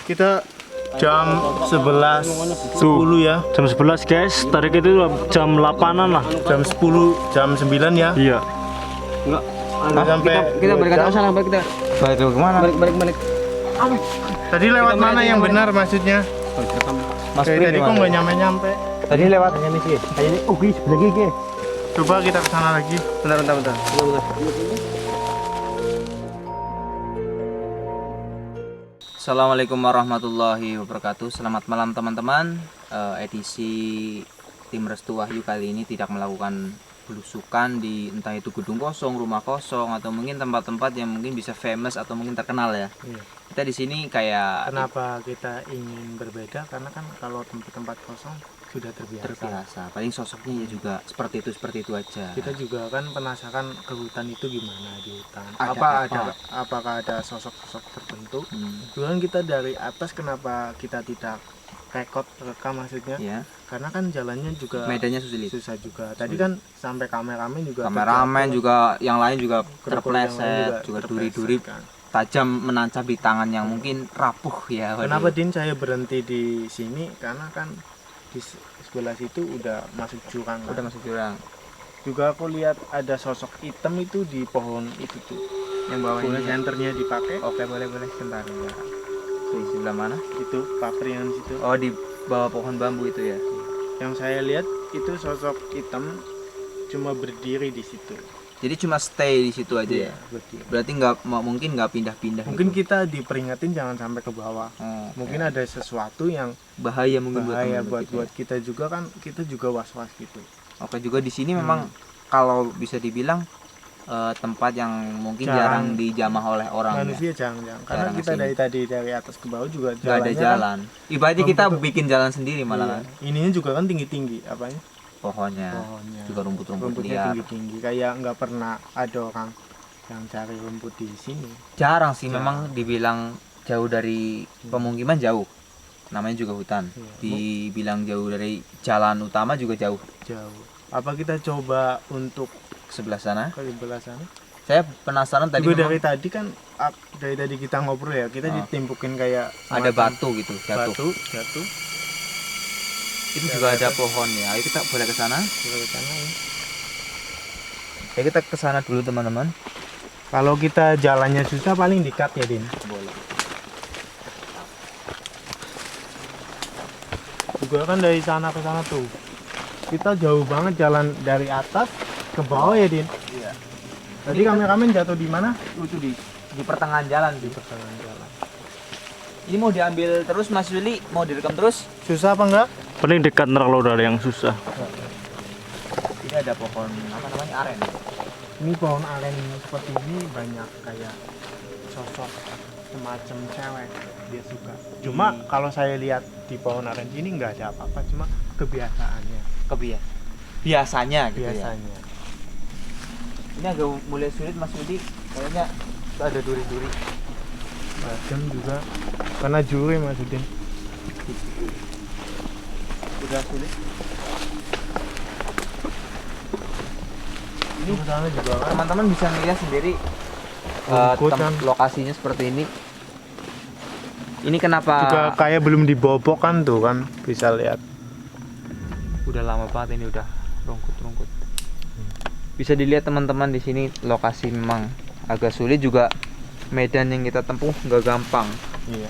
Kita jam 11.10 ya. Jam 11 guys, tarik itu jam 8-an lah. Jam 10, jam 9 ya. Iya. Enggak. Sampai Kita balik ke sana, balik kita. balik ke kemana? Balik. Tadi lewat mana yang benar maksudnya? Mas Dari tadi kok nggak nyampe-nyampe. Tadi lewat ini sih. Ini sebelah gigi. Coba kita ke sana lagi. Bentar. Assalamualaikum warahmatullahi wabarakatuh. Selamat malam teman-teman. Edisi Tim Restu Wahyu kali ini tidak melakukan belusukan di entah itu gedung kosong, rumah kosong, atau mungkin tempat-tempat yang mungkin bisa famous atau mungkin terkenal ya. Iya. Kita di sini kayak Kenapa kita ingin berbeda? Karena kan kalau tempat-tempat kosong sudah terbiasa. paling sosoknya ya juga seperti itu aja. Kita juga kan penasaran ke hutan itu gimana di hutan. Ada Apakah ada sosok-sosok tertentu? Hmm. Kan kita dari atas kenapa kita tidak rekam maksudnya? Ya, Karena kan jalannya juga medannya sulit. susah juga. Tadi kan sampai kameramen juga Kameramen terjatuh. juga yang lain juga Kru-kru yang lain terpleset, juga terpleset duri-duri kan. tajam menancap di tangan yang mungkin rapuh ya. Kenapa waduh. Din saya berhenti di sini? Karena kan di sebelah situ udah masuk jurang. Udah masuk jurang. Juga aku lihat ada sosok hitam itu di pohon itu tuh. Yang bawah Boleh ini. senternya dipakai. Oke, boleh sebentar ya. Di sebelah mana? Itu papringan situ. Oh, di bawah pohon bambu itu ya. Yang saya lihat itu sosok hitam cuma berdiri di situ. Jadi cuma stay di situ aja ya. Berdiri. Berarti mungkin nggak pindah-pindah. Mungkin gitu. kita diperingatin jangan sampai ke bawah. Oh, Mungkin ada sesuatu yang bahaya mungkin bahaya teman-teman buat kita juga kan, kita juga was-was gitu. Oke, juga di sini memang kalau bisa dibilang tempat yang mungkin jarang dijamah oleh orang ya. Manusia jangan karena Jarang kita kesini. dari atas ke bawah juga Nggak ada jalannya jalan. Ibaratnya kita Rumput- bikin jalan sendiri malah Iya. kan. Ininya juga kan tinggi-tinggi apanya? Pohonnya. Pohonnya. Juga rumput-rumput Rumputnya liar. tinggi-tinggi kayak nggak pernah ada orang yang cari rumput di sini. Jarang sih Jarang. memang dibilang jauh dari pemukiman jauh. Namanya juga hutan. Iya. Dibilang jauh dari jalan utama juga jauh. Jauh. Apa kita coba untuk Ke sebelah sana. ke sebelah sana? Saya penasaran tadi Juga memang dari tadi kan dari tadi kita ngobrol ya, kita ditimpukin kayak ada semacam batu gitu jatuh. batu jatuh. Itu juga ada pohon ya. Ayo kita boleh ke sana. Coba ke sana ya. Ya kita ke sana dulu teman-teman. Kalau kita jalannya susah paling di-cut ya, Din. Boleh. Juga kan dari sana ke sana tuh. Kita jauh banget jalan dari atas ke bawah ya, Din. Iya. Tadi kameramen jatuh di mana? Itu di pertengahan jalan Di sih. pertengahan jalan. Ini mau diambil terus Mas Willy, mau direkam terus? Susah apa enggak? Paling dekat ntar kalau udah ada yang susah. Ini ada pohon apa namanya aren. Ini pohon aren seperti ini banyak kayak sosok semacam cewek dia suka. Cuma kalau saya lihat di pohon aren ini nggak ada apa-apa, cuma kebiasaannya. Biasanya gitu ya. Biasanya. Ini agak mulai sulit Mas Willy, kayaknya ada duri-duri. Tajam juga karena juri Mas Udin. Udah sulit. Ini sana juga kan Teman-teman bisa melihat sendiri rumput kan. lokasinya seperti ini. Ini kenapa Juga kayak belum dibobok kan tuh kan, bisa lihat. udah lama banget ini, udah rungkut-rungkut. Bisa dilihat teman-teman di sini lokasi memang agak sulit, juga medan yang kita tempuh nggak gampang. Iya.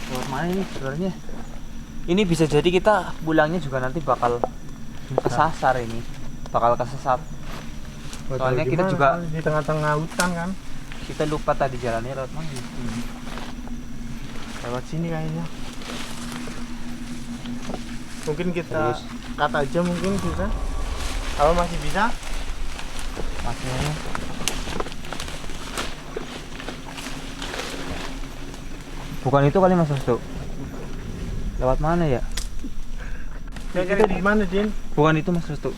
Lewat mana ini sebenarnya? Ini bisa jadi kita pulangnya juga nanti bakal kesasar ini, bakal kesesat. Soalnya kita juga- di tengah-tengah hutan kan. Kita lupa tadi jalannya lewat mana. Lewat sini kayaknya. Mungkin kita Terus. cut aja mungkin bisa. Apa masih bisa? Masnya bukan itu kali Mas Restu. Lewat mana ya? Kita di mana, Din? Bukan itu Mas Restu.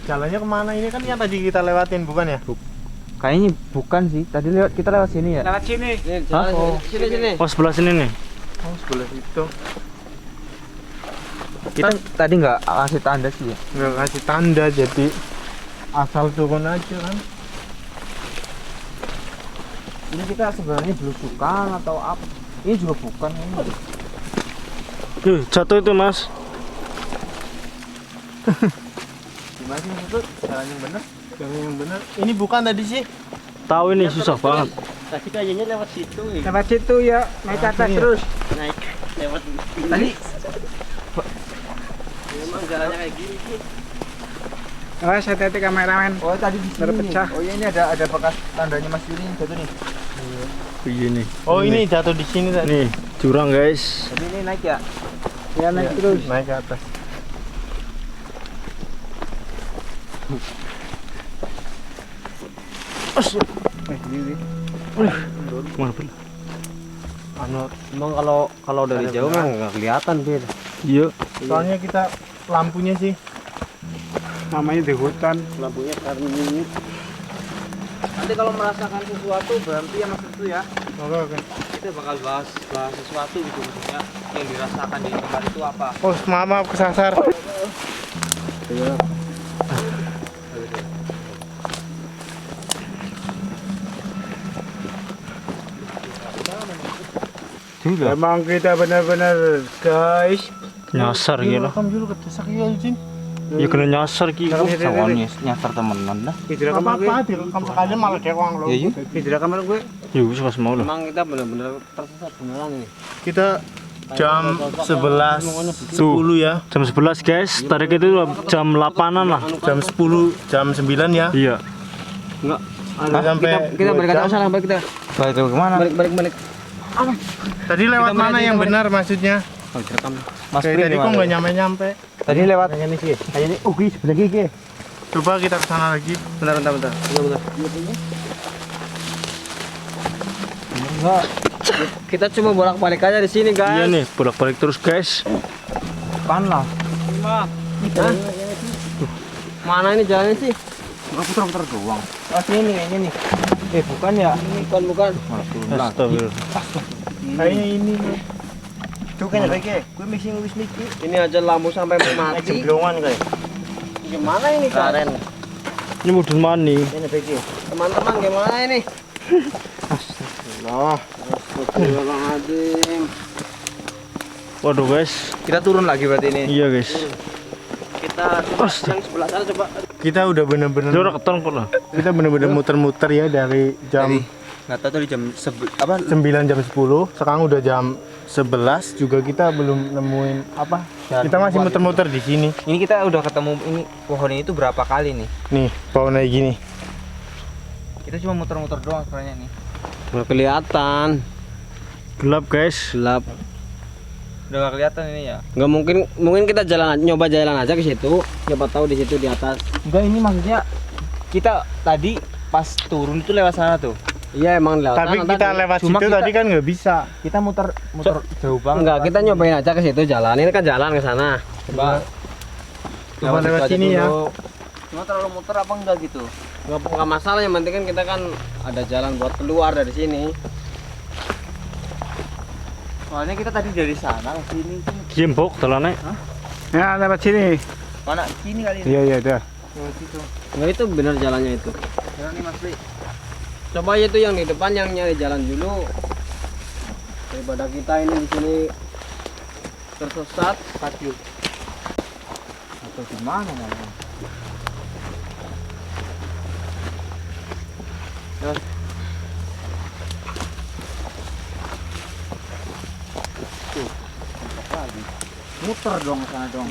Jalannya kemana ini kan yang tadi kita lewatin bukan ya? Kayaknya bukan sih. Tadi kita lewat sini ya. Lewat sini. Hah? Oh, sini. Oh sebelah sini nih. Oh, sebelah situ. Kita tadi nggak kasih tanda sih ya. Nggak kasih tanda, jadi asal turun aja kan. Ini kita sebenarnya belusukan atau apa? Ini juga bukan ini. Jatuh itu mas. Gimana sih maksud? Jalan yang bener? Yang benar. Ini bukan tadi sih. Tahu ini susah banget. Tadi kayaknya lewat situ. Lewat situ ya, naik ke atas Iya. terus. Naik lewat tadi. Memang jalannya kayak gini sih. Awas hati-hati kameramen. Oh tadi di sini. Terpecah. Oh iya ini ada bekas tandanya Mas Yuri jatuh nih. Begini. Oh ini jatuh di sini tadi. Nih jurang guys. Tapi ini naik ya. Ya naik terus. Naik ke atas. Kemana pula? Anu, Emang kalau dari Ada jauh benar. memang nggak kelihatan Bir. Iya. soalnya kita lampunya sih. Namanya di hutan. Lampunya karena ini. Nanti kalau merasakan sesuatu berhenti ya Mas itu ya. Oke. Kita bakal bahas sesuatu gitu maksudnya yang dirasakan di tempat itu apa. Oh maaf kesasar. Emang kita benar-benar guys. Nyasar gitu. Rekam dulu kedesak ya Jin. Ya kena nyasar gitu. Sawan nyasar temenan dah. Tidak Apa kamar gue. apa direkam sekalian malah dewang lo. Iya iya. Tidak kamar gue. Ya wis pas mau lah. Emang kita benar-benar tersesat beneran ini. Kita jam 11.10 ya. Jam 11 guys. Tarik itu jam 8-an lah. Jam 10, jam 9 ya. Iya. Enggak. Sampai Kita 2 balik jam. ke sana balik kita. Balik ke kemana? Balik. Tadi lewat Kita mana balik, yang kita benar maksudnya? Oh, direkam. Mas Kayak tadi kok nggak nyampe-nyampe. Tadi lewat kayaknya nih sih. Kayaknya sebelah kiri. Coba kita ke sana lagi. Bentar. Bentar. Enggak. Kita cuma bolak-balik aja di sini, guys. Iya nih, bolak-balik terus guys. Pan lah. Mana ini jalannya sih? Putar-putar doang. Oh, sini kayaknya nih. Bukan ya? Bukan. Astagfirullah. Kayaknya ini. Tuh kan kayak gue wis miki. Ini aja lampu sampai mati. Jemblongan kayak. Gimana ini, Karen? Ini mudun mani. Ini PG. Teman-teman gimana ini? Loh. Astagfirullahaladzim. Waduh guys. Kita turun lagi berarti ini. Iya guys. Kita yang sebelah sana coba. Kita udah bener-bener. Dia udah keton kok lah. Kita bener-bener muter-muter ya dari jam Nggak tahu tadi jam 9 jam 10. Sekarang udah jam 11 juga kita belum nemuin apa. Kita masih muter-muter di sini. Ini kita udah ketemu ini pohon ini tuh berapa kali nih? Nih, pohon kayak gini. Kita cuma muter-muter doang sebenarnya nih. Nggak kelihatan. Gelap guys. Gelap. Udah nggak kelihatan ini ya? Nggak mungkin kita nyoba jalan aja ke situ. Siapa tahu di situ di atas. Enggak, ini maksudnya kita tadi pas turun itu lewat sana tuh. Iya emang lewat. Tapi sana kita tadi. lewat Cuma situ kita- tadi kan nggak bisa. Kita muter jauh banget. Enggak, kita nyobain aja ke situ jalan. Ini kan jalan ke sana. Coba. Coba lewat situ aja sini ya. dulu. Cuma terlalu muter apa enggak gitu? Nggak masalah, yang penting kan kita kan ada jalan buat keluar dari sini. Soalnya kita tadi dari sana ke sini. Jembok telannya. Ya lewat sini. Mana? Sini kali ini. Iya dah. Lewat situ. Nggak, itu benar jalannya itu. Jalan nih Mas Pri. Coba aja tuh yang di depan yang nyari jalan dulu. Daripada kita ini di sini tersesat. Stadium. Atau gimana namanya? Muter dong sana dong.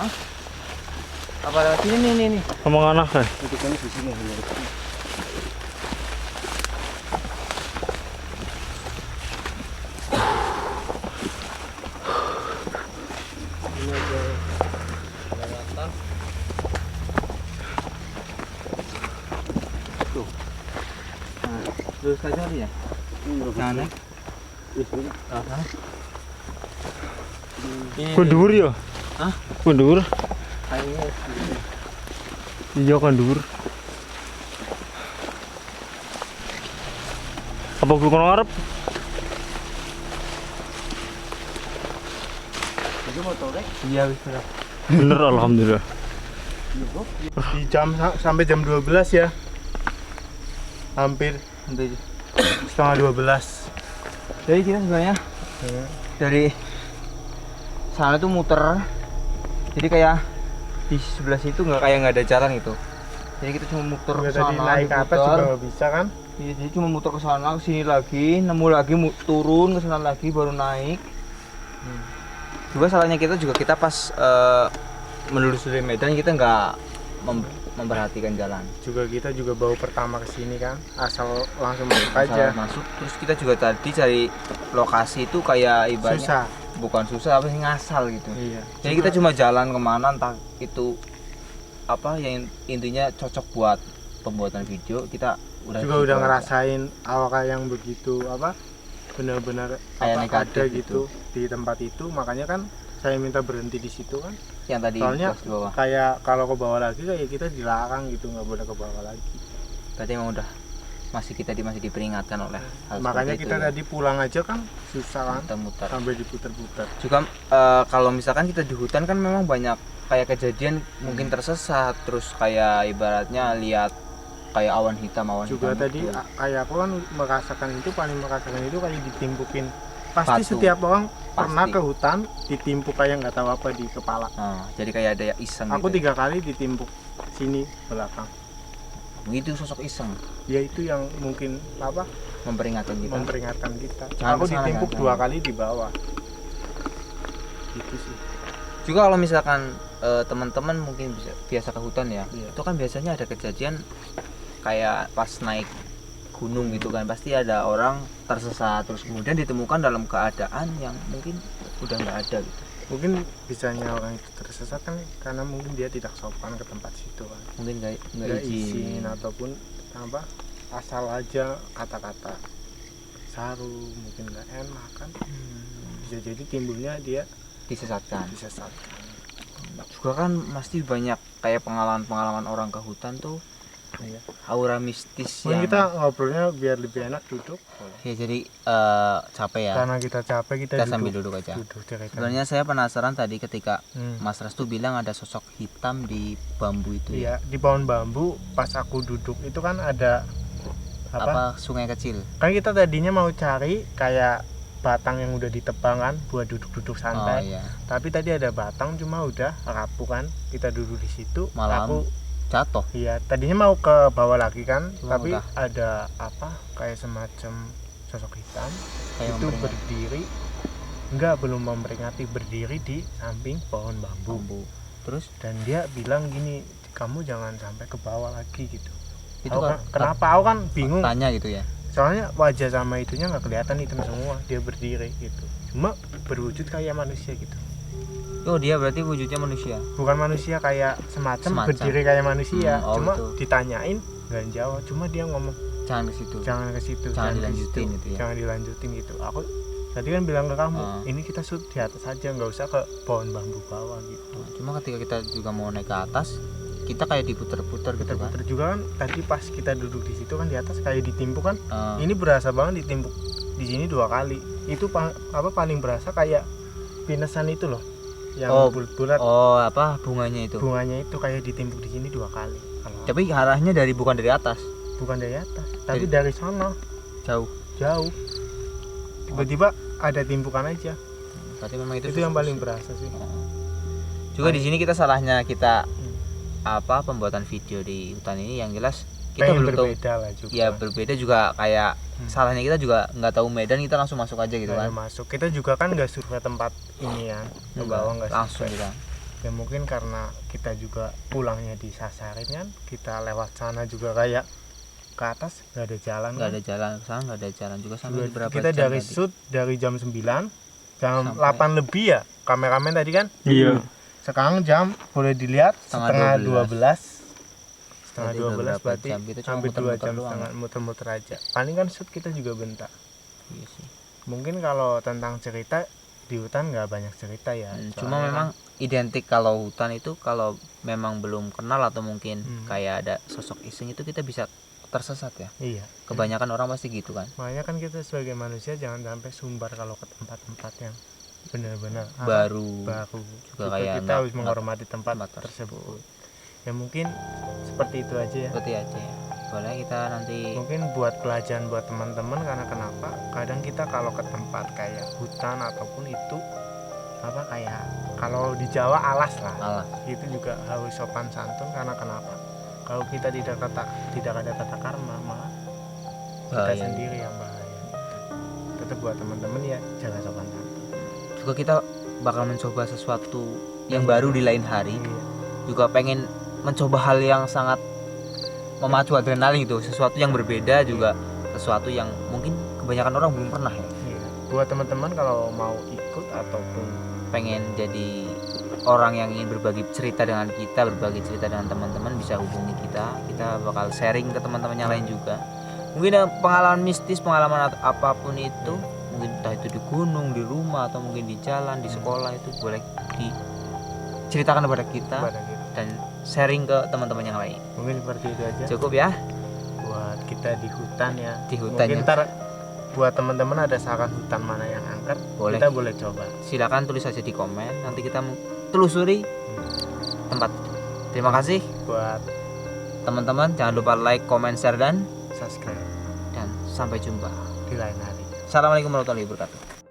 Hah? Apa lewat sini nih? Ngomong anak kan. Terus aja kali ya? Nah, naik. Kundur ya? Hah? Kundur. Kayaknya Iya kundur. Apa gue kono ngarep? itu motornya. Iya wis bener. Bener alhamdulillah. Di jam sampai jam 12 ya. Hampir Sampai setengah 12. Jadi kita sebenarnya dari sana tuh muter. Jadi kayak di sebelah situ nggak ada jalan gitu. Jadi kita cuma muter ke Nggak, tadi sana, naik ke atas juga nggak bisa kan? Iya, jadi cuma muter ke sana, ke sini lagi, nemu lagi, turun ke sana lagi, baru naik. Juga salahnya kita juga kita pas menelusuri medan kita nggak memperhatikan jalan. Juga kita juga baru pertama ke sini kan, asal langsung masuk Salah aja. masuk. Terus kita juga tadi cari lokasi itu kayak ibaratnya Susah. bukan susah apa sih, ngasal gitu. Iya. Jadi kita cuma jalan kemana entah itu apa yang intinya cocok buat pembuatan video, kita udah juga udah ngerasain awal yang begitu apa benar-benar Kayak apa, negatif ada gitu di tempat itu, makanya kan saya minta berhenti di situ kan. yang tadi Soalnya pas di bawah. kayak kalau ke bawah lagi kayak kita dilarang gitu, nggak boleh ke bawah lagi. Berarti emang udah masih diperingatkan oleh hal Makanya seperti kita itu, ya. tadi pulang aja kan susah kan, Muter-muter. sampai diputer-puter. Juga kalau misalkan kita di hutan kan memang banyak kayak kejadian mungkin tersesat, terus kayak ibaratnya lihat kayak awan hitam Juga tadi itu. kayak aku kan merasakan itu kayak ditimpukin. Pasti Batu. setiap orang pernah Pasti. ke hutan ditimpuk kayak nggak tahu apa di kepala. Nah, jadi kayak ada iseng Aku gitu. 3 kali ditimpuk sini belakang. Itu sosok iseng Ya itu yang mungkin apa memperingatkan kita. memperingatkan kita. Jangan Aku kesana, ditimpuk jangan. 2 kali di bawah. Gitu sih. Juga kalau misalkan teman-teman mungkin biasa ke hutan ya, Iya. itu kan biasanya ada kejadian kayak pas naik gunung gitu kan, pasti ada orang tersesat terus kemudian ditemukan dalam keadaan yang mungkin udah nggak ada gitu. Mungkin bisanya orang itu tersesat kan karena mungkin dia tidak sopan ke tempat situ kan. Mungkin nggak Nggak izin. izin ataupun apa asal aja kata-kata saru, mungkin nggak enak kan. Bisa jadi timbulnya dia Disesatkan. disesatkan. Juga kan pasti banyak kayak pengalaman-pengalaman orang ke hutan tuh, Iya. aura mistis Mungkin yang kita ngobrolnya biar lebih enak duduk. ya jadi capek ya. Karena kita capek kita, Kita sambil duduk aja. Duduk cerita. Sebenarnya saya penasaran tadi ketika Hmm. Mas Restu bilang ada sosok hitam di bambu itu ya. Iya, di pohon bambu pas aku duduk itu kan ada apa? Sungai kecil. Kan kita tadinya mau cari kayak batang yang udah ditebang kan buat duduk-duduk Oh santai. iya. Tapi tadi ada batang cuma udah rapuh kan. Kita duduk di situ. Malam Aku jatuh. iya, tadinya mau ke bawah lagi kan, Cuma tapi udah. ada apa? Kayak semacam sosok hitam Kayak itu memperingati. berdiri. Enggak, belum memperingati, berdiri di samping pohon bambu. Bambu. Terus Dan dia bilang gini, kamu jangan sampai ke bawah lagi gitu. itu Aku kan kenapa aku kan bingung, tanya gitu ya. soalnya wajah sama itunya nggak kelihatan, hitam semua, dia berdiri gitu, cuma berwujud kayak manusia gitu, Oh dia berarti wujudnya manusia. bukan manusia, kayak semacam Semacam. berdiri kayak manusia. Oh, Cuma gitu. ditanyain nggak jawab, cuma dia ngomong Jangan ke situ. jangan ke situ, Jangan ke dilanjutin situ, gitu ya. jangan dilanjutin gitu. Aku tadi kan bilang ke kamu, Ah. ini kita shoot di atas aja, nggak usah ke pohon bambu bawah gitu. Cuma ketika kita juga mau naik ke atas, kita kayak diputer-puter gitu kan. Puter-puter juga kan tadi pas kita duduk di situ kan di atas kayak ditimpuk kan. Eh, Ini berasa banget ditimpuk di sini 2 kali. Itu apa paling berasa kayak pinesan itu loh, yang Oh, bulat-bulat. oh apa bunganya itu? Bunganya itu kayak ditimpuk di sini 2 kali. Kalau Tapi arahnya bukan dari atas, bukan dari atas, tapi dari sana jauh. jauh. Tiba-tiba ada timpukan aja. Berarti memang Itu yang paling berasa sih. Juga di sini kita salahnya kita apa pembuatan video di hutan ini yang jelas kita Pengen belum tahu. berbeda lah juga. Ya berbeda juga kayak salahnya kita juga nggak tahu medan, kita langsung masuk aja gitu Nggak kan. masuk. Kita juga kan nggak survei tempat ini ya. Ke bawah nggak langsung survei. kita. Ya mungkin karena kita juga pulangnya disasarin kan, kita lewat sana juga kayak ke atas nggak ada jalan Nggak kan? ada jalan ke sana, nggak ada jalan juga sampai Juga berapa kita jam dari tadi. shoot dari jam 9 jam Sampai- 8 lebih ya, kameramen tadi kan. Iya. Sekarang jam boleh dilihat setengah Setengah 12. Setengah Jadi udah 12 berapa berarti jam? Kita cuma hampir 2 muter-muter jam doang. setengah, muter-muter aja. Paling kan shoot kita juga bentar. Iya sih. Mungkin kalau tentang cerita di hutan nggak banyak cerita ya. Cuma Soalnya memang identik kalau hutan itu kalau memang belum kenal atau mungkin kayak ada sosok iseng itu kita bisa tersesat ya. iya. Kebanyakan orang pasti gitu kan. Makanya kan kita sebagai manusia jangan sampai sumbar kalau ke tempat-tempat yang benar-benar Baru baru. juga kayak kita harus menghormati tempat tempat tersebut. Ya mungkin seperti itu aja ya. seperti aja ya. boleh kita nanti Mungkin buat pelajaran buat teman-teman, karena kenapa? Kadang kita kalau ke tempat kayak hutan ataupun itu apa kayak kalau di Jawa alas lah. alah. Itu juga harus sopan santun, karena kenapa? Kalau kita tidak ada tata karma, malah kita Bahaya. sendiri yang bahaya. Tetap buat teman-teman ya jaga sopan santun. Juga kita bakal mencoba sesuatu yang baru di lain hari. Iya. Juga pengen mencoba hal yang sangat memacu adrenalin gitu, sesuatu yang berbeda juga, sesuatu yang mungkin kebanyakan orang belum pernah ya. Iya. Buat teman-teman kalau mau ikut ataupun Pengen jadi orang yang ingin berbagi cerita dengan kita, berbagi cerita dengan teman-teman, bisa hubungi kita bakal sharing ke teman-teman yang lain juga. Mungkin ada pengalaman mistis, pengalaman apapun itu, mungkin entah itu di gunung, di rumah, atau mungkin di jalan, di sekolah, itu boleh diceritakan kepada kita kepada kita. dan sharing ke teman-teman yang lain. Mungkin seperti itu aja Cukup ya buat kita di hutan ya. di hutan Mungkin ya. ntar buat teman-teman ada saran hutan mana yang angker, Boleh. kita boleh coba. Silakan tulis saja di komen, nanti kita telusuri tempat. Terima kasih Buat teman-teman, jangan lupa like, comment, share, dan subscribe sampai jumpa. di lain hari. Assalamualaikum warahmatullahi wabarakatuh.